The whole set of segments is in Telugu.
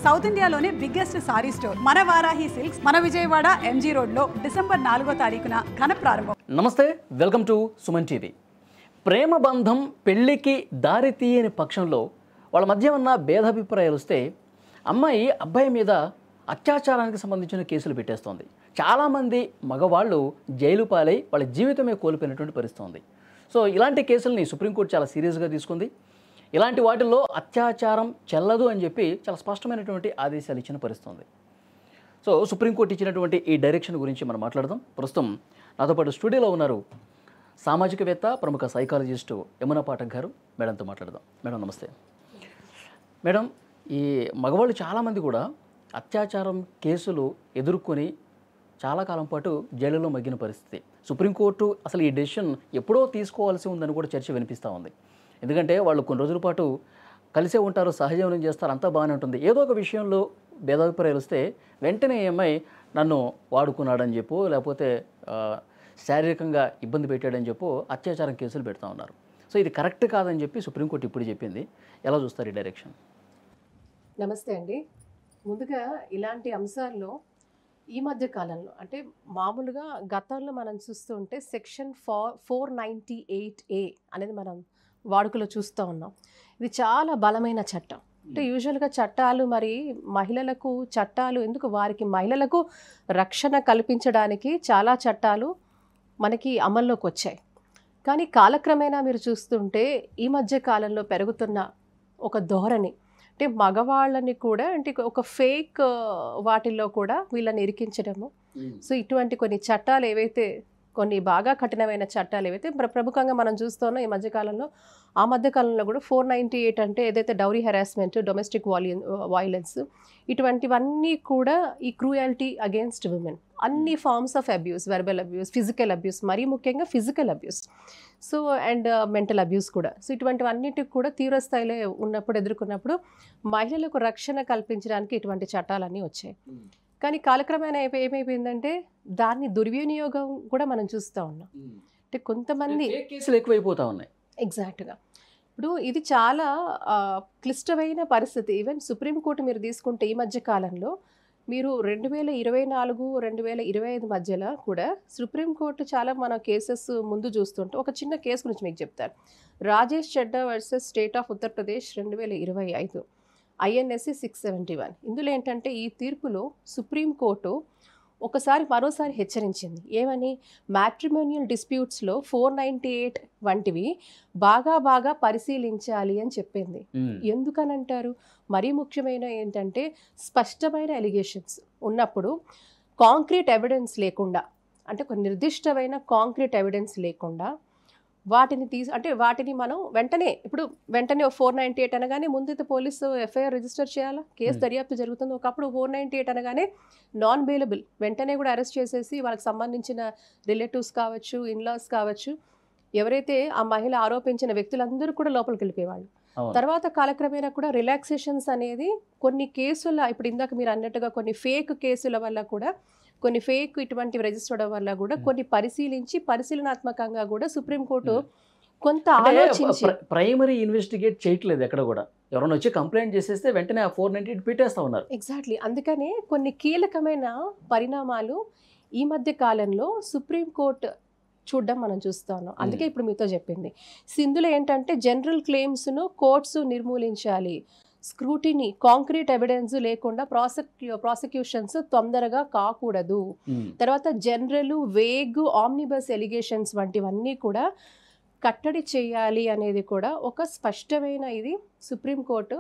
సౌత్ ఇండియాలోనే బిగ్గెస్ట్ సారీ స్టోర్ మన వారాహి సిల్క్స్ మన విజయవాడ ఎంజీ రోడ్లో డిసెంబర్ 4వ తారీఖున ఘన ప్రారంభం. నమస్తే, వెల్కమ్ టు సుమన్ టీవీ. ప్రేమ బంధం పెళ్లికి దారి తీయని పక్షంలో వాళ్ళ మధ్య ఉన్న భేదాభిప్రాయాలు వస్తే అమ్మాయి అబ్బాయి మీద అత్యాచారానికి సంబంధించిన కేసులు పెట్టేస్తోంది. చాలామంది మగవాళ్ళు జైలు పాలై వాళ్ళ జీవితమే కోల్పోయినటువంటి పరిస్థితి ఉంది. సో ఇలాంటి కేసుల్ని సుప్రీంకోర్టు చాలా సీరియస్గా తీసుకుంది. ఇలాంటి వాటిల్లో అత్యాచారం చెల్లదు అని చెప్పి చాలా స్పష్టమైనటువంటి ఆదేశాలు ఇచ్చిన పరిస్థితి ఉంది. సో సుప్రీంకోర్టు ఇచ్చినటువంటి ఈ డైరెక్షన్ గురించి మనం మాట్లాడదాం. ప్రస్తుతం నాతో పాటు స్టూడియోలో ఉన్నారు సామాజికవేత్త, ప్రముఖ సైకాలజిస్టు యమునా పాఠక్ గారు. మేడంతో మాట్లాడదాం. మేడం నమస్తే. మేడం, ఈ మగవాళ్ళు చాలామంది కూడా అత్యాచారం కేసులు ఎదుర్కొని చాలా కాలం పాటు జైలులో మగ్గిన పరిస్థితి. సుప్రీంకోర్టు అసలు ఈ డెసిషన్ ఎప్పుడో తీసుకోవాల్సి ఉందని కూడా చర్చ వినిపిస్తూ ఉంది. ఎందుకంటే వాళ్ళు కొన్ని రోజుల పాటు కలిసే ఉంటారు, సహజీవనం చేస్తారు, అంతా బాగానే ఉంటుంది. ఏదో ఒక విషయంలో భేదాభిప్రాయాలు వస్తే వెంటనే ఏమై నన్ను వాడుకున్నాడని చెప్పు, లేకపోతే శారీరకంగా ఇబ్బంది పెట్టాడని చెప్పు అత్యాచారం కేసులు పెడతా ఉన్నారు. సో ఇది కరెక్ట్ కాదని చెప్పి సుప్రీంకోర్టు ఇప్పుడు చెప్పింది. ఎలా చూస్తారు ఈ డైరెక్షన్? నమస్తే అండి. ముందుగా ఇలాంటి అంశాల్లో ఈ మధ్య కాలంలో అంటే మామూలుగా గతంలో మనం చూస్తూ ఉంటే సెక్షన్ 498A అనేది మనం వాడుకలో చూస్తూ ఉన్నాం. ఇది చాలా బలమైన చట్టం. అంటే యూజువల్గా చట్టాలు మరి మహిళలకు చట్టాలు ఎందుకు వారికి మహిళలకు రక్షణ కల్పించడానికి చాలా చట్టాలు మనకి అమల్లోకి వచ్చాయి. కానీ కాలక్రమేణా మీరు చూస్తుంటే ఈ మధ్య కాలంలో పెరుగుతున్న ఒక ధోరణి అంటే మగవాళ్ళని కూడా అంటే ఒక ఫేక్ వాటిల్లో కూడా వీళ్ళని ఇరికించడము. సో ఇటువంటి కొన్ని చట్టాలు ఏవైతే కొన్ని బాగా కఠినమైన చట్టాలు ఏవైతే ప్రముఖంగా మనం చూస్తున్నాం ఈ మధ్యకాలంలో, ఆ మధ్యకాలంలో కూడా 498 అంటే ఏదైతే డౌరీ హెరాస్మెంట్, డొమెస్టిక్ వైలెన్స్ ఇటువంటివన్నీ కూడా ఈ క్రూయాలిటీ అగేన్స్ట్ విమెన్, అన్ని forms of abuse, verbal abuse, physical abuse, మరీ ముఖ్యంగా physical abuse, so and mental abuse కూడా. సో ఇటువంటివన్నిటికి కూడా తీవ్ర స్థాయిలో ఎదుర్కొన్నప్పుడు మహిళలకు రక్షణ కల్పించడానికి ఇటువంటి చట్టాలన్నీ వచ్చాయి. కానీ కాలక్రమేణా ఏమైపోయిందంటే దాన్ని దుర్వినియోగం కూడా మనం చూస్తూ ఉన్నాం. అంటే కొంతమంది కేసులు ఎక్కువైపోతా ఉన్నాయి. ఎగ్జాక్ట్గా ఇప్పుడు ఇది చాలా క్లిష్టమైన పరిస్థితి. ఈవెన్ సుప్రీంకోర్టు మీరు తీసుకుంటే ఈ మధ్య కాలంలో మీరు 2024, 2025 మధ్యలో కూడా సుప్రీంకోర్టు చాలా మన కేసెస్ ముందు చూస్తుంటే ఒక చిన్న కేసు గురించి మీకు చెప్తారు. Rajesh Chadha versus state of Uttar Pradesh 2025 INSC 671. ఇందులో ఏంటంటే ఈ తీర్పులో సుప్రీంకోర్టు మరోసారి హెచ్చరించింది. ఏమని? మ్యాట్రిమోనియల్ డిస్ప్యూట్స్లో 498 వంటివి బాగా పరిశీలించాలి అని చెప్పింది. ఎందుకనంటారు? మరీ ముఖ్యమైన ఏంటంటే స్పష్టమైన ఎలిగేషన్స్ ఉన్నప్పుడు కాంక్రీట్ ఎవిడెన్స్ లేకుండా, అంటే ఒక నిర్దిష్టమైన కాంక్రీట్ ఎవిడెన్స్ లేకుండా వాటిని వాటిని మనం వెంటనే 498 అనగానే ముందైతే పోలీసు ఎఫ్ఐఆర్ రిజిస్టర్ చేయాలా, కేసు దర్యాప్తు జరుగుతుంది. ఒకప్పుడు 498 అనగానే నాన్ బెయిలబుల్, వెంటనే కూడా అరెస్ట్ చేసేసి వాళ్ళకి సంబంధించిన రిలేటివ్స్ కావచ్చు, ఇన్లాస్ కావచ్చు, ఎవరైతే ఆ మహిళ ఆరోపించిన వ్యక్తులందరూ కూడా లోపలికి వెళ్ళిపోయేవాళ్ళు. తర్వాత కాలక్రమేణా కూడా రిలాక్సేషన్స్ అనేది కొన్ని కేసుల, ఇప్పుడు ఇందాక మీరు అన్నట్టుగా కొన్ని ఫేక్ కేసుల వల్ల కూడా, కొన్ని ఫేక్ ఇటువంటివి రిజిస్టర్ అవడం వల్ల కూడా కొన్ని పరిశీలనాత్మకంగా కూడా సుప్రీంకోర్టు కొంత ఆలోచించి ప్రైమరీ ఇన్వెస్టిగేట్ చేయట్లేదు ఎక్కడ కూడా. ఎవరైనా వచ్చి కంప్లైంట్ చేసేస్తే వెంటనే ఆ 498 పెట్టేస్తా ఉన్నారు. ఎగ్జాక్ట్లీ. అందుకనే కొన్ని కీలకమైన పరిణామాలు ఈ మధ్య కాలంలో సుప్రీంకోర్టు చూడడం మనం చూస్తా ఉన్నాం. అందుకే ఇప్పుడు మీతో చెప్పింది. ఇందులో ఏంటంటే జనరల్ క్లెయిమ్స్ను కోర్ట్స్ నిర్మూలించాలి, స్క్రూటినీ, కాంక్రీట్ ఎవిడెన్స్ లేకుండా ప్రాసిక్యూషన్స్ తొందరగా కాకూడదు. తర్వాత జనరల్, వేగ్, ఆమ్నిబస్ ఎలిగేషన్స్ వంటివన్నీ కూడా కట్టడి చేయాలి అనేది కూడా ఒక స్పష్టమైన ఇది సుప్రీంకోర్టు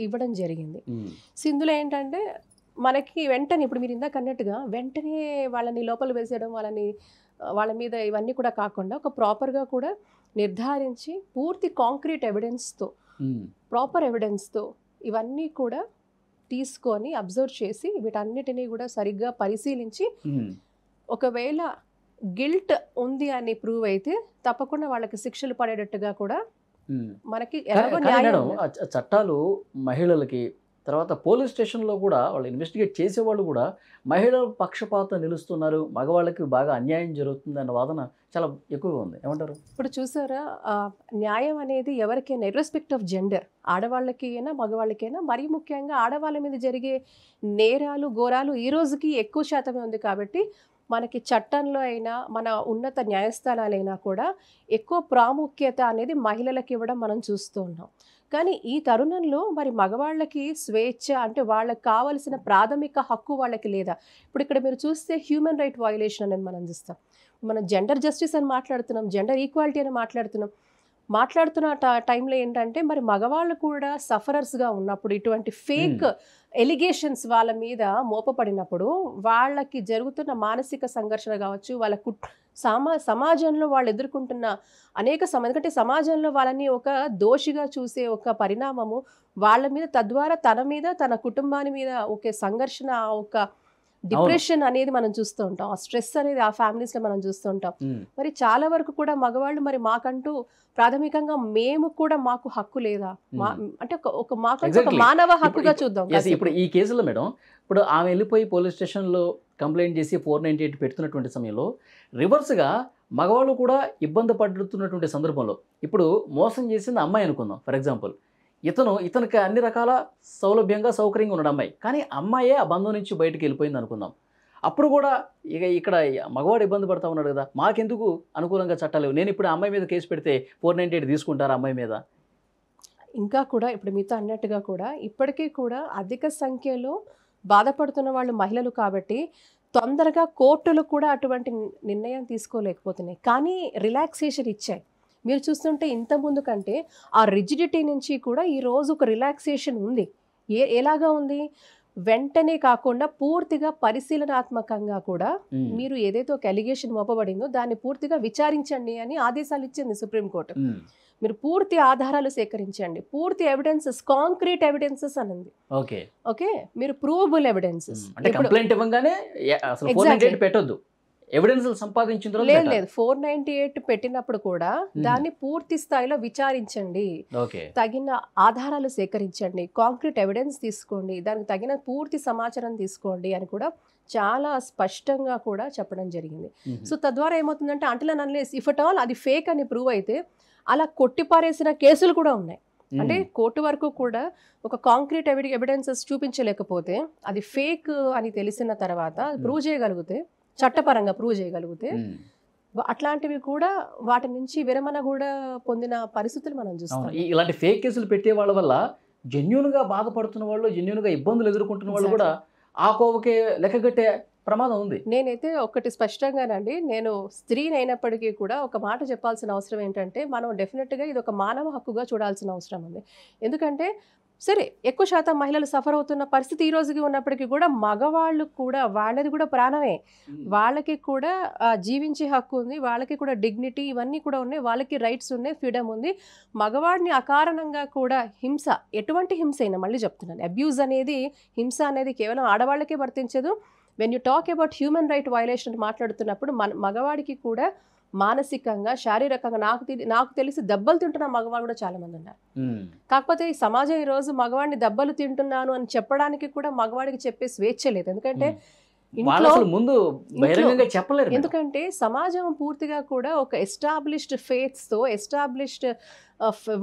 ఇవ్వడం జరిగింది. సో ఇందులో ఏంటంటే మనకి వెంటనే ఇప్పుడు మీరు ఇందాక అన్నట్టుగా వెంటనే వాళ్ళని లోపల వేసేయడం, వాళ్ళ మీద ఇవన్నీ కూడా కాకుండా ఒక ప్రాపర్గా కూడా నిర్ధారించి పూర్తి కాంక్రీట్ ఎవిడెన్స్తో, ప్రాపర్ ఎవిడెన్స్తో ఇవన్నీ కూడా తీసుకొని అబ్జర్వ్ చేసి వీటన్నిటినీ కూడా సరిగ్గా పరిశీలించి ఒకవేళ గిల్ట్ ఉంది అని ప్రూవ్ అయితే తప్పకుండా వాళ్ళకి శిక్షలు పడేటట్టుగా కూడా మనకి చట్టాలు మహిళలకి తర్వాత పోలీస్ స్టేషన్లో కూడా వాళ్ళు ఇన్వెస్టిగేట్ చేసేవాళ్ళు కూడా మహిళల పక్షపాతం నిలుస్తున్నారు, మగవాళ్ళకి బాగా అన్యాయం జరుగుతుంది అన్న వాదన చాలా ఎక్కువగా ఉంది. ఏమంటారు? ఇప్పుడు చూసారా, న్యాయం అనేది ఎవరికైనా ఇర్రెస్పెక్ట్ ఆఫ్ జెండర్, ఆడవాళ్ళకైనా మగవాళ్ళకైనా, మరీ ముఖ్యంగా ఆడవాళ్ళ మీద జరిగే నేరాలు ఘోరాలు ఈ రోజుకి ఎక్కువ శాతమే ఉంది. కాబట్టి మనకి చట్టంలో అయినా మన ఉన్నత న్యాయస్థానాలైనా కూడా ఎక్కువ ప్రాముఖ్యత అనేది మహిళలకు ఇవ్వడం మనం చూస్తూ ఉన్నాం. కానీ ఈ తరుణంలో మరి మగవాళ్ళకి స్వేచ్ఛ అంటే వాళ్ళకి కావాల్సిన ప్రాథమిక హక్కు వాళ్ళకి లేదా? ఇప్పుడు ఇక్కడ మీరు చూస్తే హ్యూమన్ రైట్ వయలేషన్ అనేది మనం చూస్తాం. మనం జెండర్ జస్టిస్ అని మాట్లాడుతున్నాం, జెండర్ ఈక్వాలిటీ అని మాట్లాడుతున్న టైంలో ఏంటంటే మరి మగవాళ్ళు కూడా సఫరర్స్గా ఉన్నప్పుడు ఇటువంటి ఫేక్ ఎలిగేషన్స్ వాళ్ళ మీద మోపబడినప్పుడు వాళ్ళకి జరుగుతున్న మానసిక సంఘర్షణ కావచ్చు, వాళ్ళ సమాజంలో వాళ్ళు ఎదుర్కొంటున్న అనేక ఎందుకంటే సమాజంలో వాళ్ళని ఒక దోషిగా చూసే ఒక పరిణామము వాళ్ళ మీద, తద్వారా తన మీద తన కుటుంబాన్ని మీద ఒక సంఘర్షణ, ఒక డిప్రెషన్ అనేది మనం చూస్తూ ఉంటాం. ఆ స్ట్రెస్ అనేది ఆ ఫ్యామిలీస్లో మనం చూస్తూ ఉంటాం. మరి చాలా వరకు కూడా మగవాళ్ళు మరి మాకంటూ ప్రాథమికంగా మేము కూడా మాకు హక్కు లేదా అంటే ఒక మాకంటూ ఒక మానవ హక్కుగా చూద్దాం. ఇప్పుడు ఈ కేసులో మేడం, ఇప్పుడు ఆమె వెళ్ళిపోయి పోలీస్ స్టేషన్లో కంప్లైంట్ చేసి 498 పెడుతున్నటువంటి సమయంలో రివర్స్గా మగవాళ్ళు కూడా ఇబ్బంది పడుతున్నటువంటి సందర్భంలో ఇప్పుడు మోసం చేసింది అమ్మాయి అనుకుందాం. ఫర్ ఎగ్జాంపుల్ ఇతనికి అన్ని రకాల సౌలభ్యంగా సౌకర్యంగా ఉన్నాడు అమ్మాయి, కానీ అమ్మాయే ఆ బంధం నుంచి బయటకు వెళ్ళిపోయింది అనుకుందాం. అప్పుడు కూడా ఇక్కడ మగవాడు ఇబ్బంది పడతా ఉన్నాడు కదా, మాకెందుకు అనుకూలంగా చట్టాలు, నేను ఇప్పుడు అమ్మాయి మీద కేసు పెడితే 498 తీసుకుంటారా అమ్మాయి మీద? ఇంకా కూడా ఇప్పుడు మీతో అన్నట్టుగా కూడా ఇప్పటికీ కూడా అధిక సంఖ్యలో బాధపడుతున్న వాళ్ళు మహిళలు కాబట్టి తొందరగా కోర్టులు కూడా అటువంటి నిర్ణయం తీసుకోలేకపోతున్నాయి. కానీ రిలాక్సేషన్ ఇచ్చాయి. మీరు చూస్తుంటే ఇంతకుముందు కంటే ఆ రిజిడిటీ నుంచి కూడా ఈరోజు ఒక రిలాక్సేషన్ ఉంది. ఎలాగా ఉంది? వెంటనే కాకుండా పూర్తిగా పరిశీలనాత్మకంగా కూడా మీరు ఏదైతే ఒక అలిగేషన్ మోపబడిందో దాన్ని పూర్తిగా విచారించండి అని ఆదేశాలు ఇచ్చింది సుప్రీంకోర్టు. మీరు పూర్తి ఆధారాలు సేకరించండి, పూర్తి ఎవిడెన్సెస్, కాంక్రీట్ ఎవిడెన్సెస్ అనింది. ఓకే, మీరు ప్రూవబుల్ ఎవిడెన్సెస్. ఎవిడెన్స్ సంపాదించిన లేదు 498 పెట్టినప్పుడు కూడా దాన్ని పూర్తి స్థాయిలో విచారించండి, తగిన ఆధారాలు సేకరించండి, కాంక్రీట్ ఎవిడెన్స్ తీసుకోండి, దానికి తగిన పూర్తి సమాచారం తీసుకోండి అని కూడా చాలా స్పష్టంగా కూడా చెప్పడం జరిగింది. సో తద్వారా ఏమవుతుందంటే అంటలే అన్లెస్ ఇఫ్ అట్ ఆల్ అది ఫేక్ అని ప్రూవ్ అయితే అలా కొట్టిపారేసిన కేసులు కూడా ఉన్నాయి. అంటే కోర్టు వరకు కూడా ఒక కాంక్రీట్ ఎవిడెన్సెస్ చూపించలేకపోతే అది ఫేక్ అని తెలిసిన తర్వాత ప్రూవ్ చేయగలిగితే, చట్టపరంగా ప్రూవ్ చేయగలిగితే అట్లాంటివి కూడా వాటి నుంచి విరమణ కూడా పొందిన పరిస్థితులు మనం చూస్తాం. ఇలాంటి ఫేక్ కేసులు పెట్టే వాళ్ళ వల్ల జెన్యూన్ గా బాధపడుతున్న వాళ్ళు, జెన్యూన్ గా ఇబ్బందులు ఎదుర్కొంటున్న వాళ్ళు కూడా ఆ కోవకే లెక్కగట్టే ప్రమాదం ఉంది. నేనైతే ఒకటి స్పష్టంగానండి, నేను స్త్రీని అయినప్పటికీ కూడా ఒక మాట చెప్పాల్సిన అవసరం ఏంటంటే మనం డెఫినెట్గా ఇది ఒక మానవ హక్కుగా చూడాల్సిన అవసరం ఉంది. ఎందుకంటే సరే ఎక్కువ శాతం మహిళలు సఫర్ అవుతున్న పరిస్థితి ఈ రోజుకి ఉన్నప్పటికీ కూడా మగవాళ్ళు కూడా వాళ్ళది కూడా ప్రాణమే, వాళ్ళకి కూడా జీవించే హక్కు ఉంది, వాళ్ళకి కూడా డిగ్నిటీ ఇవన్నీ కూడా ఉన్నాయి, వాళ్ళకి రైట్స్ ఉన్నాయి, ఫ్రీడమ్ ఉంది. మగవాడిని అకారణంగా కూడా హింస, ఎటువంటి హింస అయినా, మళ్ళీ చెప్తున్నాను, అబ్యూజ్ అనేది, హింస అనేది కేవలం ఆడవాళ్ళకే వర్తించదు. When you talk about human right violation మాట్లాడుతున్నప్పుడు మగవాడికి కూడా మానసికంగా, శారీరకంగా నాకు తెలిసి దెబ్బలు తింటున్న మగవాడు కూడా చాలా మంది ఉన్నారు. కాకపోతే ఈ సమాజం ఈ రోజు మగవాడిని దెబ్బలు తింటున్నాను అని చెప్పడానికి కూడా మగవాడికి చెప్పే స్వేచ్ఛ లేదు. ఎందుకంటే ఎందుకంటే సమాజం పూర్తిగా కూడా ఒక ఎస్టాబ్లిష్డ్ ఫేత్స్తో, ఎస్టాబ్లిష్డ్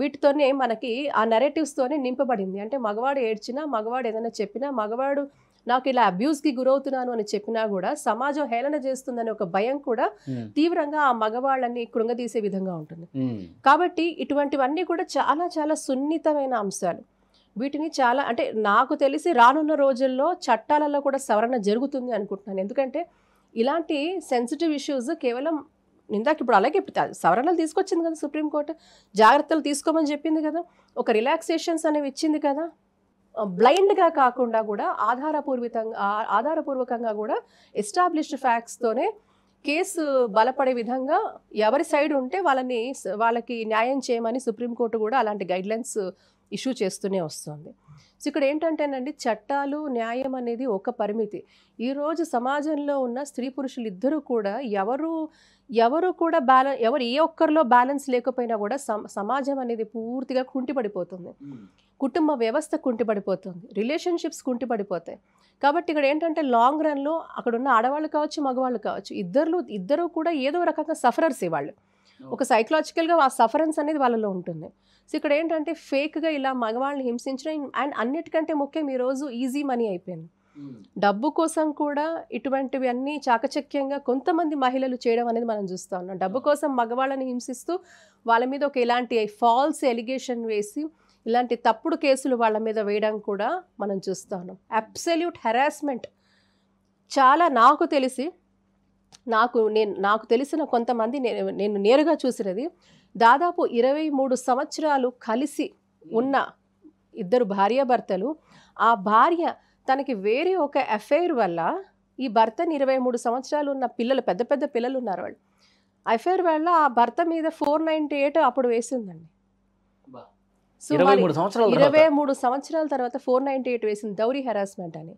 వీటితోనే మనకి ఆ నెరేటివ్స్తోనే నింపబడింది. అంటే మగవాడు ఏడ్చినా, మగవాడు ఏదైనా చెప్పినా, మగవాడు నాకు ఇలా అబ్యూస్కి గురవుతున్నాను అని చెప్పినా కూడా సమాజం హేళన చేస్తుందనే ఒక భయం కూడా తీవ్రంగా ఆ మగవాళ్ళని కృంగదీసే విధంగా ఉంటుంది. కాబట్టి ఇటువంటివన్నీ కూడా చాలా చాలా సున్నితమైన అంశాలు. వీటిని చాలా అంటే నాకు తెలిసి రానున్న రోజుల్లో చట్టాలలో కూడా సవరణ జరుగుతుంది అనుకుంటున్నాను. ఎందుకంటే ఇలాంటి సెన్సిటివ్ ఇష్యూస్ కేవలం ఇందాక ఇప్పుడు అలాగే సవరణలు తీసుకొచ్చింది కదా సుప్రీంకోర్టు, జాగ్రత్తలు తీసుకోమని చెప్పింది కదా, ఒక రిలాక్సేషన్స్ అనేవి ఇచ్చింది కదా. బ్లైండ్గా కాకుండా కూడా ఆధారపూర్వకంగా కూడా ఎస్టాబ్లిష్డ్ ఫ్యాక్ట్స్తోనే కేసు బలపడే విధంగా ఎవరి సైడ్ ఉంటే వాళ్ళకి న్యాయం చేయమని సుప్రీంకోర్టు కూడా అలాంటి గైడ్లైన్స్ ఇష్యూ చేస్తూనే వస్తుంది. సో ఇక్కడ ఏంటంటేనండి, చట్టాలు న్యాయం అనేది ఒక పరిమితి. ఈరోజు సమాజంలో ఉన్న స్త్రీ పురుషులు ఇద్దరు కూడా ఎవరు కూడా ఎవరు ఏ ఒక్కరిలో బ్యాలెన్స్ లేకపోయినా కూడా సమాజం అనేది పూర్తిగా కుంటిపడిపోతుంది. కుటుంబ వ్యవస్థ కుంటిపడిపోతుంది, రిలేషన్షిప్స్ కుంటిపడిపోతాయి. కాబట్టి ఇక్కడ ఏంటంటే లాంగ్ రన్లో అక్కడ ఉన్న ఆడవాళ్ళు కావచ్చు, మగవాళ్ళు కావచ్చు, ఇద్దరు కూడా ఏదో రకంగా సఫరర్స్ వాళ్ళు. ఒక సైకలాజికల్గా ఆ సఫరెన్స్ అనేది వాళ్ళలో ఉంటుంది. సో ఇక్కడ ఏంటంటే ఫేక్గా ఇలా మగవాళ్ళని హింసించడం, అండ్ అన్నిటికంటే ముఖ్యం ఈరోజు ఈజీ మనీ అయిపోయింది. డబ్బు కోసం కూడా ఇటువంటివి అన్నీ చాకచక్యంగా కొంతమంది మహిళలు చేయడం అనేది మనం చూస్తూ ఉన్నాం. డబ్బు కోసం మగవాళ్ళని హింసిస్తూ వాళ్ళ మీద ఒక ఇలాంటి ఫాల్స్ ఎలిగేషన్ వేసి ఇలాంటి తప్పుడు కేసులు వాళ్ళ మీద వేయడం కూడా మనం చూస్తూ ఉన్నాం. Absolute harassment. చాలా నాకు తెలిసిన కొంతమంది, నేను నేరుగా చూసినది, దాదాపు 23 సంవత్సరాలు కలిసి ఉన్న ఇద్దరు భార్యాభర్తలు, ఆ భార్య తనకి వేరే ఒక అఫైర్ వల్ల ఈ భర్తని 23 సంవత్సరాలు ఉన్న పిల్లలు, పెద్ద పెద్ద పిల్లలు ఉన్నారు వాళ్ళు, అఫైర్ వల్ల ఆ భర్త మీద 498 అప్పుడు వేసిందండి. సో 23 సంవత్సరాల తర్వాత 498 వేసింది, దౌరీ హెరాస్మెంట్ అని.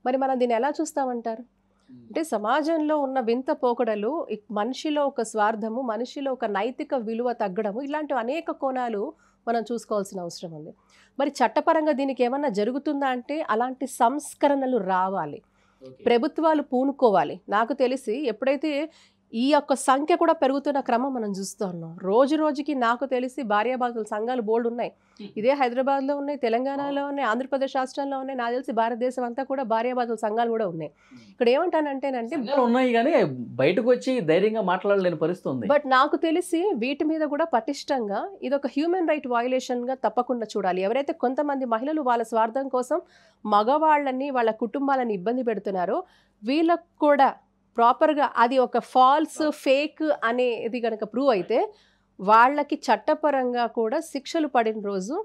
మరి మనం దీన్ని ఎలా చూస్తామంటారు? అంటే సమాజంలో ఉన్న వింత పోకడలు, మనిషిలో ఒక స్వార్థము, మనిషిలో ఒక నైతిక విలువ తగ్గడము, ఇలాంటి అనేక కోణాలు మనం చూసుకోవాల్సిన అవసరం ఉంది. మరి చట్టపరంగా దీనికి ఏమన్నా జరుగుతుందా అంటే అలాంటి సంస్కరణలు రావాలి, ప్రభుత్వాలు పూనుకోవాలి. నాకు తెలిసి ఎప్పుడైతే ఈ యొక్క సంఖ్య కూడా పెరుగుతున్న క్రమం మనం చూస్తూ ఉన్నాం. రోజు రోజుకి నాకు తెలిసి భార్యాభర్తల సంఘాలు బోల్డ్ ఉన్నాయి. ఇదే హైదరాబాద్లో ఉన్నాయి, తెలంగాణలో ఉన్నాయి, ఆంధ్రప్రదేశ్ రాష్ట్రంలో ఉన్నాయి. నాకు తెలిసి భారతదేశం అంతా కూడా భార్యాభర్తల సంఘాలు కూడా ఉన్నాయి. ఇక్కడ ఏమంటానంటేనంటే ఉన్నాయి కానీ బయటకు వచ్చి ధైర్యంగా మాట్లాడలేని పరిస్థితి ఉంది. బట్ నాకు తెలిసి వీటి మీద కూడా పటిష్టంగా ఇది ఒక హ్యూమన్ రైట్ వయలేషన్గా తప్పకుండా చూడాలి. ఎవరైతే కొంతమంది మహిళలు వాళ్ళ స్వార్థం కోసం మగవాళ్ళని, వాళ్ళ కుటుంబాలని ఇబ్బంది పెడుతున్నారో వీళ్ళకు కూడా ప్రాపర్గా అది ఒక ఫాల్స్, ఫేక్ అనేది కనుక ప్రూవ్ అయితే వాళ్ళకి చట్టపరంగా కూడా శిక్షలు పడిన రోజు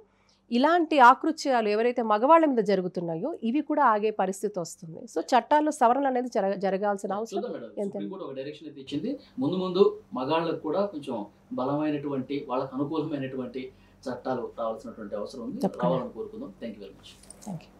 ఇలాంటి ఆకృత్యాలు ఎవరైతే మగవాళ్ళ మీద జరుగుతున్నాయో ఇవి కూడా ఆగే పరిస్థితి వస్తుంది. సో చట్టాల్లో సవరణ అనేది జరగాల్సిన అవసరం ఇచ్చింది. ముందు మగాళ్ళకు కూడా కొంచెం బలమైనటువంటి, వాళ్ళకు అనుకూలమైనటువంటి చట్టాలు రావాల్సినటువంటి అవసరం ఉంది. రావాలని కోరుకుందాం. Thank you very much. Thank you.